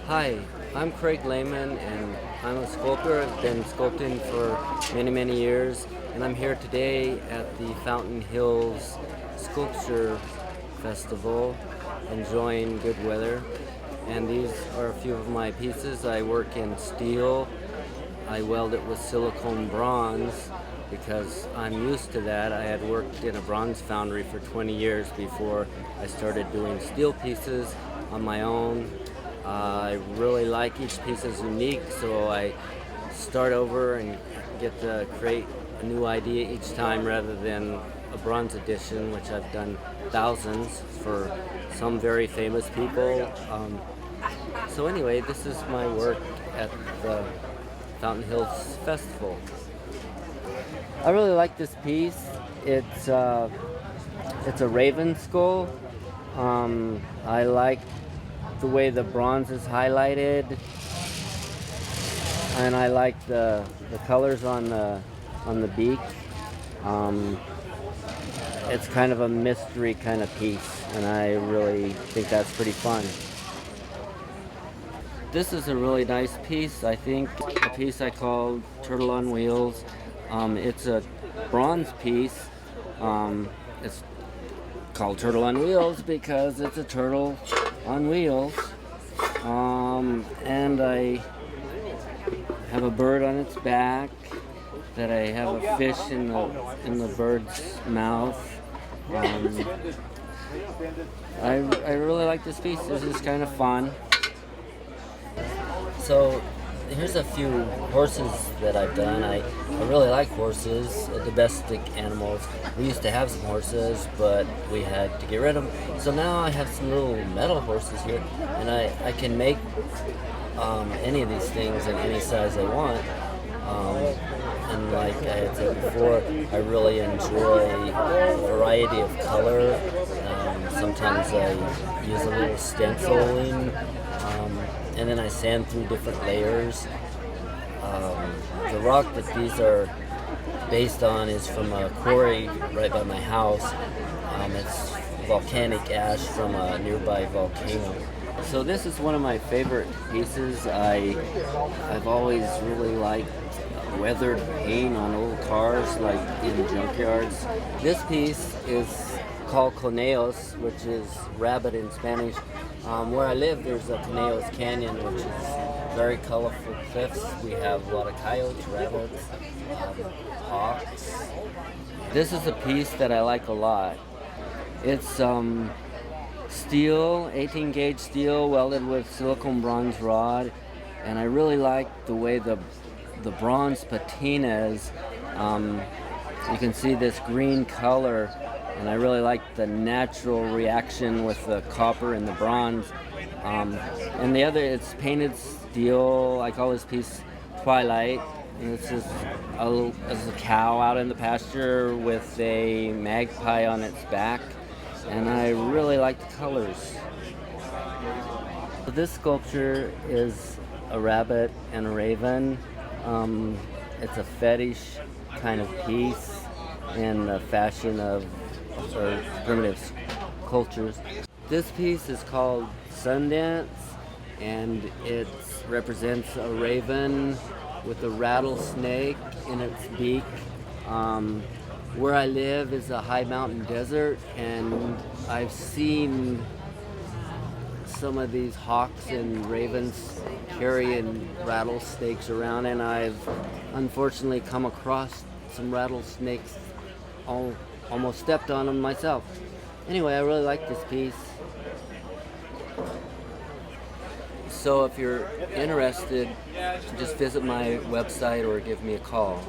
Hi, I'm Craig Lehmann and I'm a sculptor. I've been sculpting for many years, and I'm here today at the Fountain Hills Sculpture Festival enjoying good weather. And these are a few of my pieces. I work in steel. I weld it with silicone bronze because I'm used to that. I had worked in a bronze foundry for 20 years before I started doing steel pieces on my own. I really like each piece is unique, so I start over and get to create a new idea each time rather than a bronze edition, which I've done thousands for some very famous people. So anyway, this is my work at the Fountain Hills Festival. I really like this piece. It's a raven skull. I like the way the bronze is highlighted, and I like the colors on the beak. It's kind of a mystery kind of piece, and I really think that's pretty fun. This is a really nice piece. I think a piece I called Turtle on Wheels. It's a bronze piece. It's called Turtle on Wheels because it's a turtle on wheels. And I have a bird on its back, that I have a fish in the bird's mouth. I really like this piece. This is kind of fun. So here's a few horses that I've done. I really like horses, domestic animals. We used to have some horses, but we had to get rid of them. So now I have some little metal horses here, and I can make any of these things in any size I want. And like I had said before, I really enjoy a variety of color. Sometimes I use a little stenciling. And then I sand through different layers. The rock that these are based on is from a quarry right by my house. It's volcanic ash from a nearby volcano. So this is one of my favorite pieces. I've always really liked weathered paint on old cars, like in junkyards. This piece is called Conejos, which is rabbit in Spanish. Where I live, there's a Conejos Canyon, which is very colorful cliffs. We have a lot of coyotes, rabbits, hawks. This is a piece that I like a lot. It's steel, 18 gauge steel, welded with silicone bronze rod, and I really like the way the bronze patinas. You can see this green color, and I really like the natural reaction with the copper and the bronze. And the other, it's painted steel. I call this piece Twilight. And this is a cow out in the pasture with a magpie on its back. And I really like the colors. This sculpture is a rabbit and a raven. It's a fetish kind of piece in the fashion of primitive cultures. This piece is called Sundance, and it represents a raven with a rattlesnake in its beak. Where I live is a high mountain desert, and I've seen some of these hawks and ravens carrying rattlesnakes around, and I've unfortunately come across some rattlesnakes, almost stepped on them myself. Anyway, I really like this piece. So if you're interested, just visit my website or give me a call.